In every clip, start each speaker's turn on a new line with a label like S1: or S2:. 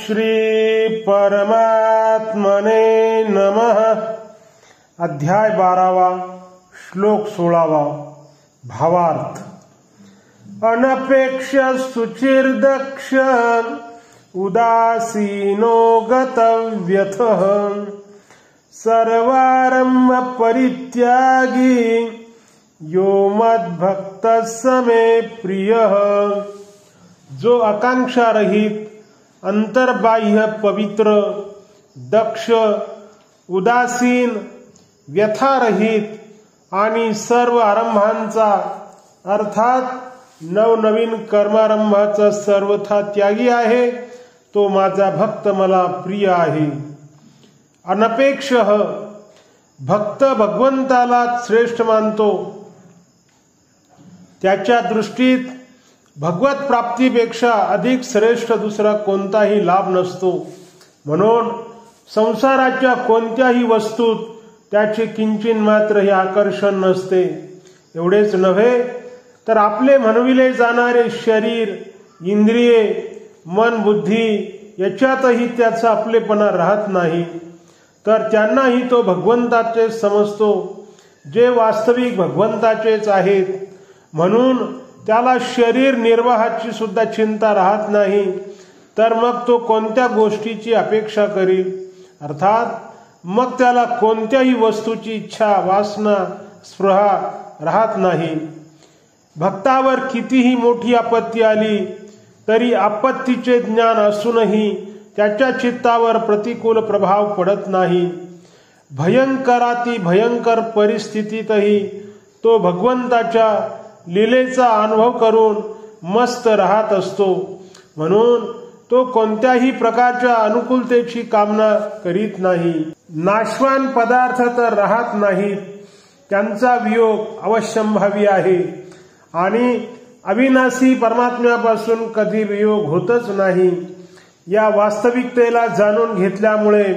S1: श्री परमात्मने नमः। अध्याय 12 श्लोक 16 भावार्थ। अनपेक्ष सुचिर्दक्ष उदासीनो गतव्यथः सर्वारंभ परित्यागी यो मद्भक्तः स मे प्रियः। जो आकांक्षा रहित, अंतर्बाह्य पवित्र, दक्ष, उदासीन, व्यथारहित आणि सर्व आरंभांचा अर्थात नवनवीन कर्मारंभाचा सर्वथा त्यागी आहे, तो माझा भक्त मला प्रिय आहे। अनपेक्ष भक्त भगवंताला श्रेष्ठ मानतो। त्याच्या दृष्टीत भगवत प्राप्तीपेक्षा अधिक श्रेष्ठ दुसरा कोणताही लाभ नसतो। म्हणून संसाराच्या कोणत्याही वस्तूत त्याचे किंचित मात्र हे आकर्षण नसते। एवढेच नव्हे तर आपले म्हणविले जाणारे शरीर, इंद्रिये, मन, बुद्धी याच्यातही त्याचा आपलेपणा राहत नाही, तर त्यांनाही तो भगवंताचे समजतो, जे वास्तविक भगवंताचेच आहेत। म्हणून त्याला शरीर निर्वाहाची सुद्धा चिंता राहत नाही, तर मग तो कोणत्या गोष्टीची अपेक्षा करील, अर्थात मग त्याला कोणत्याही वस्तूची इच्छा, वासना, स्पृहा राहत नाही। भक्तावर कितीही मोठी आपत्ती आली तरी आपत्तीचे ज्ञान असूनही त्याच्या चित्तावर प्रतिकूल प्रभाव पडत नाही। भयंकराती भयंकर परिस्थितीतही तो भगवंताच्या लीलेचा अनुभव करून मस्त राहत असतो। म्हणून तो कोणत्याही प्रकारच्या अनुकूलतेची कामना करीत नाही। नाशवान पदार्थ तर राहत नाहीत, त्यांचा वियोग अवश्यंभावी आहे आणि अविनाशी परमात्म्यापासून कधी वियोग होतच नाही। या वास्तविकतेला जाणून घेतल्यामुळे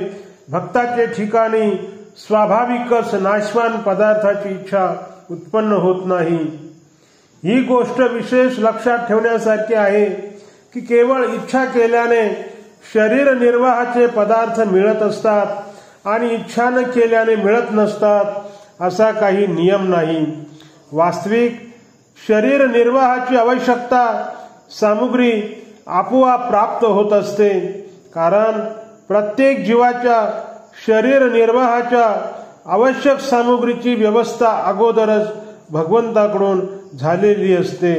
S1: भक्ताचे ठिकाणी स्वाभाविकच नाशवान पदार्थाची इच्छा उत्पन्न होत नाही। ही गोष्ट विशेष लक्षात ठेवण्यासारखी आहे की केवळ इच्छा केल्याने शरीर निर्वाहाचे पदार्थ मिळत असतात आणि इच्छा न केल्याने मिळत नसतात, असा काही नियम नाही। वास्तविक शरीर निर्वाहाची आवश्यकता सामुग्री आपोआप प्राप्त होत असते, कारण प्रत्येक जीवाच्या शरीर निर्वाहाच्या आवश्यक सामुग्रीची व्यवस्था अगोदरच भगवंताकडून झालेली असते।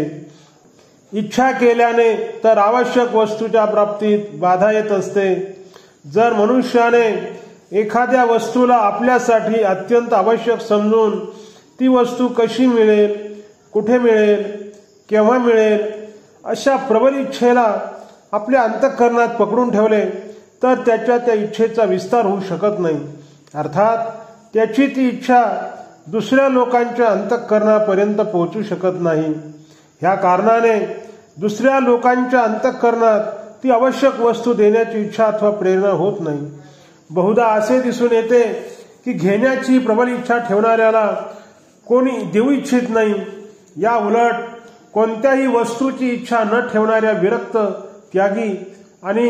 S1: इच्छा केल्याने तर आवश्यक वस्तूच्या प्राप्तीत बाधा येत असते। जर मनुष्याने एखाद्या वस्तूला आपल्यासाठी अत्यंत आवश्यक समजून ती वस्तू कशी मिळेल, कुठे मिळेल, केव्हा मिळेल अशा प्रबल इच्छेला आपल्या अंतःकरणात पकडून ठेवले, तर त्याच्या त्या इच्छेचा विस्तार होऊ शकत नाही, अर्थात त्याची ती इच्छा दुसऱ्या लोकांच्या अंतःकरणापर्यंत पोहोचू शकत नाही। ह्या कारणाने दुसऱ्या लोकांच्या अंतःकरणात ती आवश्यक वस्तू देण्याची इच्छा अथवा प्रेरणा होत नाही। बहुधा असे दिसून येते की घेण्याची प्रबल इच्छा ठेवणाऱ्याला कोणी देऊ इच्छित नाही। या उलट कोणत्याही वस्तूची इच्छा न ठेवणाऱ्या विरक्त, त्यागी आणि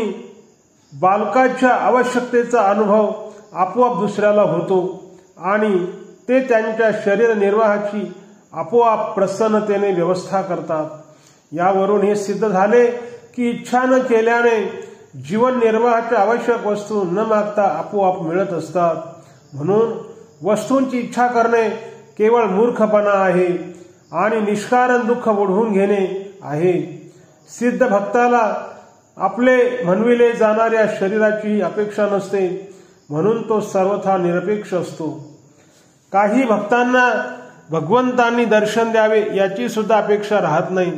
S1: बालकाच्या आवश्यकतेचा अनुभव आपोआप दुसऱ्याला होतो आणि ते त्यांच्या शरीर निर्वाहाची आपोआप प्रसन्नतेने व्यवस्था करतात। यावरून हे सिद्ध झाले की इच्छा न केल्याने जीवन निर्वाहाच्या आवश्यक वस्तू न मागता आपोआप मिळत असतात। म्हणून वस्तूंची इच्छा करणे केवळ मूर्खपणा आहे आणि निष्कारण दुःख ओढवून घेणे आहे। सिद्ध भक्ताला आपले म्हणविले जाणाऱ्या शरीराची अपेक्षा नसते, म्हणून तो सर्वथा निरपेक्ष असतो। काही भक्तांना भगवंतांनी दर्शन द्यावे याची सुद्धा अपेक्षा राहत नाही।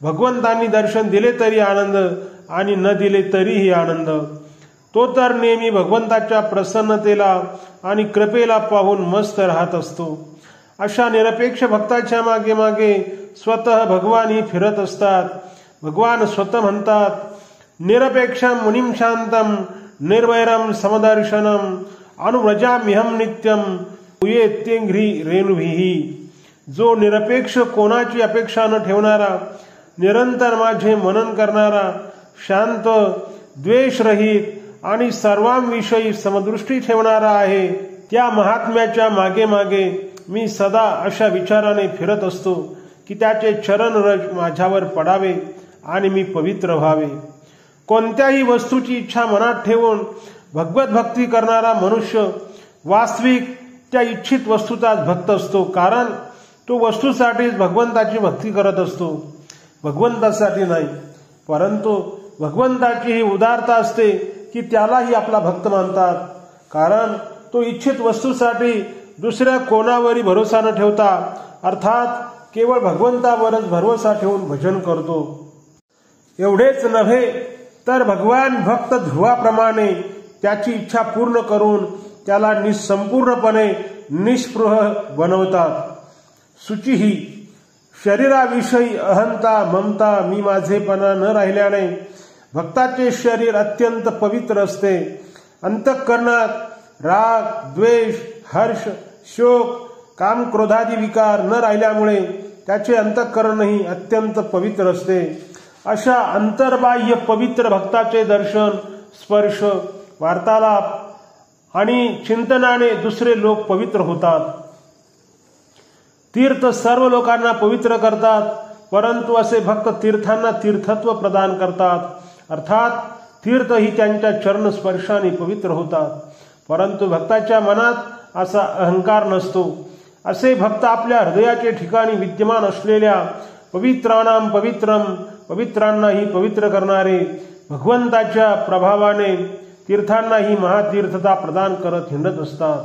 S1: भगवंतांनी दर्शन दिले तरी आनंद आणि न दिले तरीही आनंद। तो तर नेहमी भगवंताच्या प्रसन्नतेला आणि कृपेला पाहून मस्त राहत असतो। अशा निरपेक्ष भक्ताच्या मागे मागे स्वतः भगवानही फिरत असतात। भगवान स्वतः म्हणतात, निरपेक्षम मुनिम शांतम निर्वैरम समदर्शनम अनुव्रजाम्यहम नित्यम उयेत्यंघ्री रेणुभिही। जो निरपेक्ष, कोणाची अपेक्षा न ठेवणारा, निरंतर माझे मनन करणारा, शांत, द्वेषरहित आणि सर्वांविषयी समदृष्टी ठेवणारा आहे, त्या महात्म्याच्या मागे मागे मी सदा अशा विचाराने फिरत असतो की त्याचे चरणरज माझ्यावर पडावे आणि मी पवित्र व्हावे. कोणत्याही वस्तूची इच्छा मनात ठेवून भगवत भक्ती करणारा मनुष्य वास्तविक त्या इच्छित वस्तूचाच भक्त असतो, कारण तो वस्तूसाठीच भगवंताची भक्ती करत असतो, भगवंतासाठी नाही. परंतु भगवंताची ही उदारता असते की त्यालाही आपला भक्त मानतात, कारण तो इच्छित वस्तूसाठी दुसऱ्या कोणावरही भरोसा न ठेवता अर्थात केवळ भगवंतावरच भरोसा ठेवून भजन करतो. एवढेच नव्हे तर भगवान भक्त ध्रुवाप्रमाणे त्याची इच्छा पूर्ण करून त्याला संपूर्णपणे निष्पृह बनवतात. शुचिही शरीराविषयी अहंता ममता मी माझेपणा न राहिल्याने भक्ताचे शरीर अत्यंत पवित्र असते. अंतःकरणात राग द्वेष हर्ष शोक काम क्रोधादी विकार न राहिल्यामुळे त्याचे अंतःकरणही अत्यंत पवित्र असते. अशा अंतर्बाह्य पवित्र भक्ताचे दर्शन स्पर्श वार्तालाप आणि चिंतनाने दुसरे लोक पवित्र होतात. तीर्थ सर्व लोकांना पवित्र करतात, परंतु असे भक्त तीर्थांना तीर्थत्व प्रदान करतात, अर्थात तीर्थ ही त्यांच्या चरण स्पर्शाने पवित्र होतात. परंतु भक्ताच्या मनात असा अहंकार नसतो. असे भक्त आपल्या हृदयाचे ठिकाणी विद्यमान असलेल्या पवित्राणाम पवित्रम पवित्रांनाही पवित्र करणारे भगवंताच्या प्रभावाने तीर्थांनाही महातीर्थता प्रदान करत हिंडत असतात.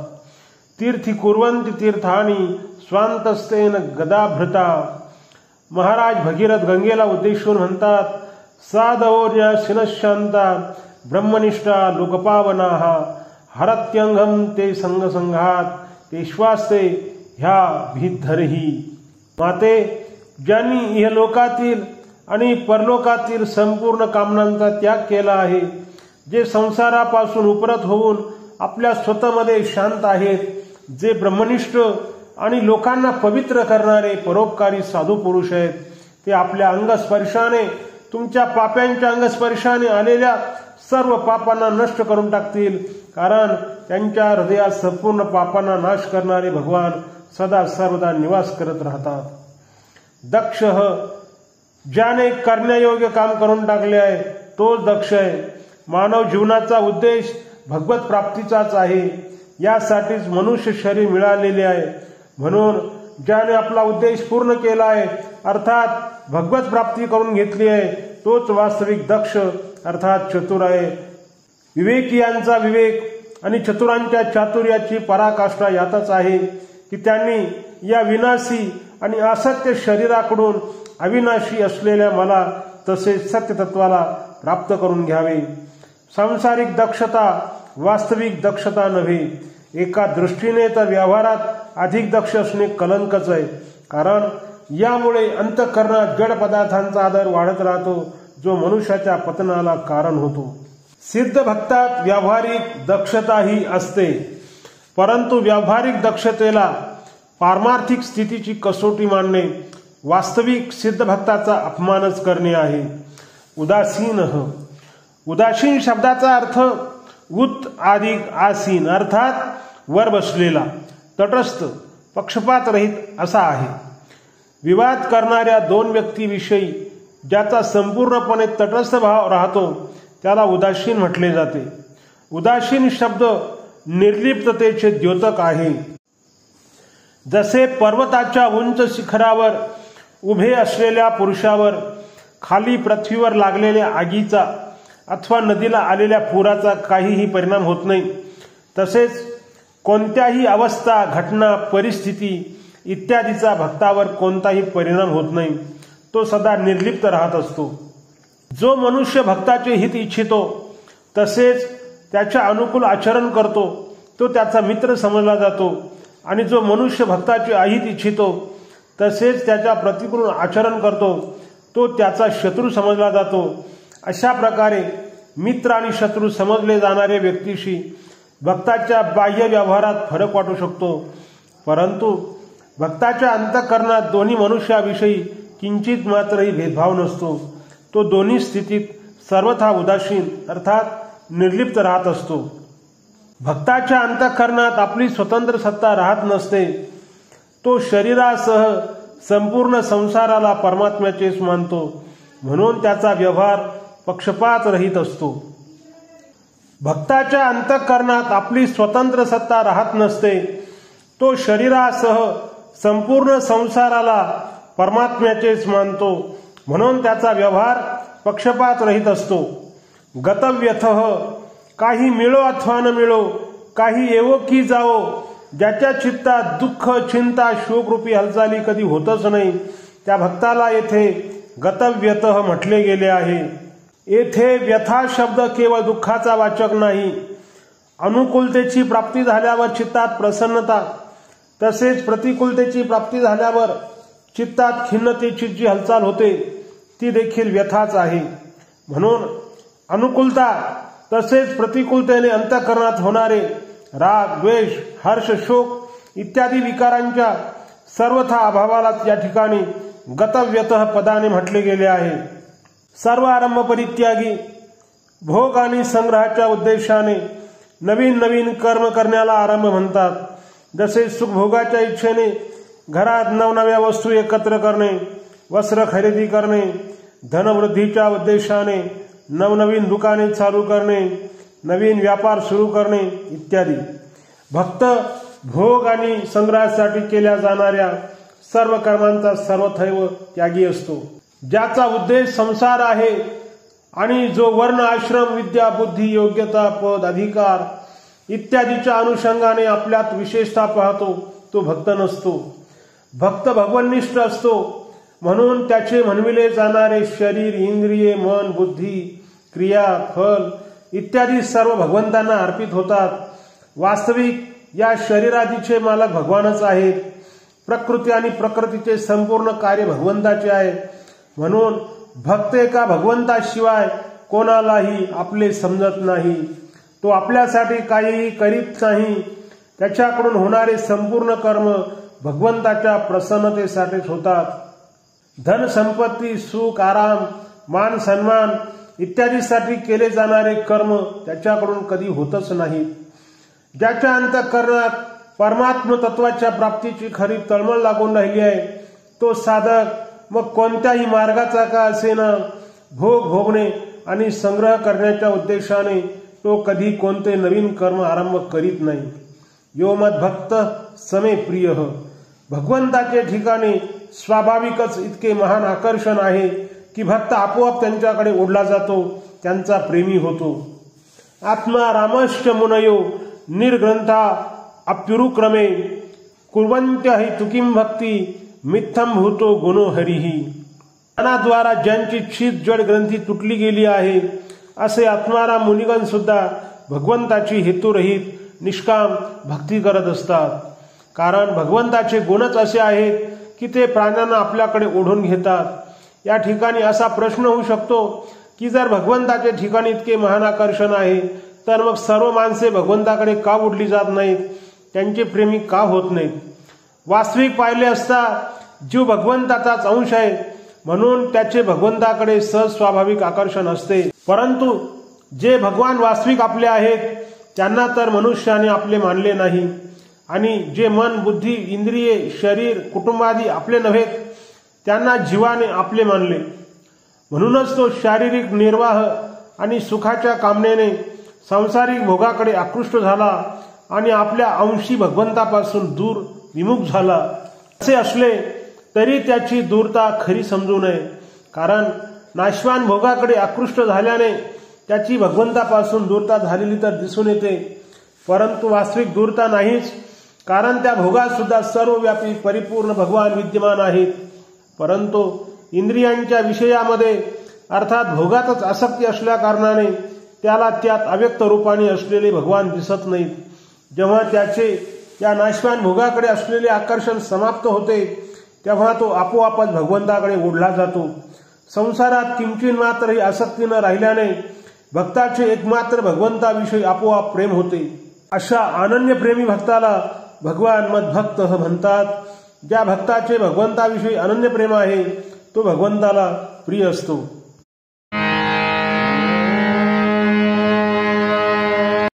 S1: तीर्थी कुर्वन्ति तीर्थानी स्वांतस्तेन गदाभृता. महाराज भगीरथ गंगेला उद्देशून म्हणतात, साधवोर्या शिनशांता ब्रह्मनिष्ठा लोकपावनाहा हरत्यंगम ते संघसंघात ते श्वासे ह्या भीतधरही. माते, ज्यांनी इहलोकातील आणि परलोकातील संपूर्ण कामनांचा त्याग केला आहे, जे संसारापासून उपरत होऊन आपल्या स्वतःमध्ये शांत आहेत, जे ब्रह्मनिष्ठ आणि लोकांना पवित्र करणारे परोपकारी साधू पुरुष आहेत, ते आपल्या अंगस्पर्शाने तुमच्या पाप्यांच्या अंगस्पर्शाने आलेल्या सर्व पापांना नष्ट करून टाकतील, कारण त्यांच्या हृदयात संपूर्ण पापांना नाश करणारे भगवान सदा सर्वदा निवास करत राहतात. दक्ष, ज्याने करण्यायोग्य काम करून टाकले आहे तोच दक्ष आहे. मानव जीवनाचा उद्देश भगवत प्राप्तीचाच आहे, यासाठीच मनुष्य शरीर मिळालेले आहे. म्हणून ज्याने आपला उद्देश पूर्ण केला आहे अर्थात भगवत प्राप्ती करून घेतली आहे, तोच वास्तविक दक्ष अर्थात चतुर आहे. विवेकियांचा विवेक आणि चतुरांच्या चातुर्याची पराकाष्ठा यातच आहे की त्यांनी या विनाशी आणि असत्य शरीराकडून अविनाशी असलेल्या मला तसेच सत्यतत्वाला प्राप्त करून घ्यावे. सांसारिक दक्षता वास्तविक दक्षता नव्हे. एका दृष्टीने तर व्यवहारात अधिक दक्ष असणे कलंकच आहे, कारण यामुळे अंतःकरणात जड पदार्थांचा आदर वाढत राहतो, जो मनुष्याच्या पतनाला कारण होतो. सिद्ध भक्तात व्यावहारिक दक्षताही असते, परंतु व्यावहारिक दक्षतेला पारमार्थिक स्थितीची कसोटी मानणे वास्तविक सिद्ध भक्ताचा अपमानच करणे आहे. उदासीन शब्दाचा अर्थ उत अधिक आसीन अर्थात वर बसलेला, तटस्थ, पक्षपात रहित असा आहे. विवाद करणाऱ्या दोन व्यक्तीविषयी ज्याचा संपूर्णपणे तटस्थ भाव राहतो त्याला उदासीन म्हटले जाते. उदासीन शब्द निर्लिप्ततेचे द्योतक आहे. जसे पर्वताच्या उंच शिखरावर उभे असलेल्या पुरुषावर खाली पृथ्वीवर लागलेल्या आगीचा अथवा नदीला आलेल्या पुराचा काहीही परिणाम होत नाही, तसेच कोणत्याही अवस्था घटना परिस्थिती इत्यादीचा भक्तावर कोणताही परिणाम होत नाही. तो सदा निर्लिप्त राहत असतो. जो मनुष्य भक्ताचे हित इच्छितो तसेच त्याच्या अनुकूल आचरण करतो तो त्याचा मित्र समजला जातो, आणि जो मनुष्य भक्ताचे अहित इच्छितो तसेच त्याच्या प्रतिकूल आचरण करतो तो त्याचा शत्रू समजला जातो. अशा प्रकारे मित्र आणि शत्रू समजले जाणाऱ्या व्यक्तीशी भक्ताच्या बाह्य व्यवहारात फरक वाटू शकतो, परंतु भक्ताच्या अंतःकरणात दोन्ही मनुष्याविषयी किंचित मात्रही भेदभाव नसतो. तो दोन्ही स्थितीत सर्वथा उदासीन अर्थात निर्लिप्त राहत असतो. भक्ताच्या अंतःकरणात आपली स्वतंत्र सत्ता राहत नसते. तो शरीरासह संपूर्ण संसाराला परमात्म्याचेच मानतो, म्हणून त्याचा व्यवहार पक्षपात रहित असतो. भक्ताच्या अंतःकरणात आपली स्वतंत्र सत्ता राहत नसते. तो शरीरासह संपूर्ण संसाराला परमात्म्याचेच मानतो, म्हणून त्याचा व्यवहार पक्षपात रहित असतो. गतव्यथः काही मिळो अथवा न मिळो, काही येवो की जावो, ज्याच्या चित्तात दुःख चिंता शोकरूपी हालचाली कधी होतच नाही, त्या भक्ताला येथे गतव्यतः म्हटले गेले आहे. येथे व्यथा शब्द केवळ दुःखाचा वाचक नाही. अनुकूलतेची प्राप्ती झाल्यावर चित्तात प्रसन्नता, तसेच प्रतिकूलतेची प्राप्ती झाल्यावर चित्तात खिन्नतेची जी हालचाल होते ती देखील व्यथाच आहे. म्हणून अनुकूलता तसेच प्रतिकूलतेने अंतःकरणात होणारे राग द्वेष हर्ष शोक इत्यादी विकारांच्या सर्वथा अभावालाच या ठिकाणी गतव्यतः पदाने म्हटले गेले आहे. सर्व आरंभ परित्यागी भोग आणि संग्रहाच्या उद्देशाने नवीन नवीन कर्म करण्याला आरंभ म्हणतात. जसे सुखभोगाच्या इच्छेने घरात नवनव्या वस्तू एकत्र करणे, वस्त्र खरेदी करणे, धनवृद्धीच्या उद्देशाने नवनवीन दुकाने चालू करणे, नवीन व्यापार सुरू करणे इत्यादी. भक्त भोग आणि संग्रहासाठी केल्या जाणाऱ्या सर्व कर्मांचा सर्वथैव त्यागी असतो. ज्याचा उद्देश संसार आहे आणि जो वर्ण आश्रम विद्या बुद्धी योग्यता पद अधिकार इत्यादीच्या अनुषंगाने आपल्यात विशेषता पाहतो तो भक्त नसतो. भक्त भगवन्निष्ठ असतो, म्हणून त्याचे म्हणविले जाणारे शरीर इंद्रिये मन बुद्धी क्रिया फल इत्यादी सर्व भगवंतांना अर्पित होतात. वास्तविक या शरीरादीचे मालक भगवानच आहेत. प्रकृती आणि प्रकृतीचे संपूर्ण कार्य भगवंताचे आहे. म्हणून भक्त एका भगवंताशिवाय कोणालाही आपले समजत नाही. तो आपल्यासाठी काहीही करीत नाही. त्याच्याकडून होणारे संपूर्ण कर्म भगवंताच्या प्रसन्नतेसाठीच होतात. धन संपत्ती सुख आराम मान सन्मान इत्यादीसाठी केले जाणारे कर्म त्याच्याकडून कधी होतच नाहीत. ज्याच्या अंतःकरणात परमात्म तत्वाच्या प्राप्तीची खरी तळमळ लागून राहिली आहे, तो साधक मग कोणत्याही मार्गाचा का असेना भोग भोगणे आणि संग्रह करण्याच्या उद्देशाने तो कधी कोणते नवीन कर्म आरंभ करीत नाही. यो मद भक्त समे प्रिय. भगवंताचे ठिकाणी स्वाभाविकच इतके महान आकर्षण आहे की भक्त आपोआप त्यांच्याकडे ओढला जातो, त्यांचा प्रेमी होतो. आत्मा रामश्च मुनयो निर्ग्रंथा अप्युरुक्रमे कुर्वन्त्य हि तुकिं भक्ती मिथ्थम भूतो गुणो हरिही. ज्ञानाद्वारा ज्यांची शीत जड ग्रंथी तुटली गेली आहे असे आत्माराम मुनिगण सुद्धा भगवंताची हेतुरहित निष्काम भक्ती करत असतात. कारण भगवंताचे गुणच असे आहेत की ते प्राण्यांना आपल्याकडे ओढून घेतात. या ठिकाणी असा प्रश्न होऊ शकतो की जर भगवंताचे ठिकाणी इतके महान आकर्षण आहे तर मग सर्व माणसे भगवंताकडे का ओढली जात नाहीत, त्यांचे प्रेमी का होत नाहीत. वास्तविक पाहिले असता जीव भगवंताचाच अंश आहे, म्हणून त्याचे भगवंताकडे सहज स्वाभाविक आकर्षण असते. परंतु जे भगवान वास्तविक आपले आहेत त्यांना तर मनुष्याने आपले मानले नाही, आणि जे मन बुद्धी इंद्रिये शरीर कुटुंबादी आपले नव्हेत त्यांना जीवाने आपले मानले. म्हणूनच तो शारीरिक निर्वाह आणि सुखाच्या कामनेने सांसारिक भोगाकडे आकृष्ट झाला आणि आपल्या अंशी भगवंतापासून दूर विमुख झाला. असे असले तरी त्याची दूरता खरी समजू नये, कारण नाशवान भोगाकडे आकृष्ट झाल्याने त्याची भगवंतापासून दूरता झालेली तर दिसून येते, परंतु वास्तविक दूरता नाहीच, कारण त्या भोगात सुद्धा सर्वव्यापी परिपूर्ण भगवान विद्यमान आहेत. परंतु इंद्रियांच्या विषयामध्ये अर्थात भोगातच आसक्ती असल्या कारणाने त्याला त्यात अव्यक्त रूपाने असलेले भगवान दिसत नाहीत. जेव्हा त्याचे या नाशवान भोगाकडे असलेले आकर्षण समाप्त होते तेव्हा तो आपोआपच भगवंताकडे ओढला जातो. संसारात किंचित मात्रही आसक्ती न राहिल्याने भक्ताचे एकमात्र भगवंताविषयी आपोआप प्रेम होते. अशा अनन्य प्रेमी भक्ताला भगवान मद्भक्त म्हणतात. ज्या भक्ताचे भगवंताविषयी अनन्य प्रेम आहे तो भगवंताला प्रिय असतो.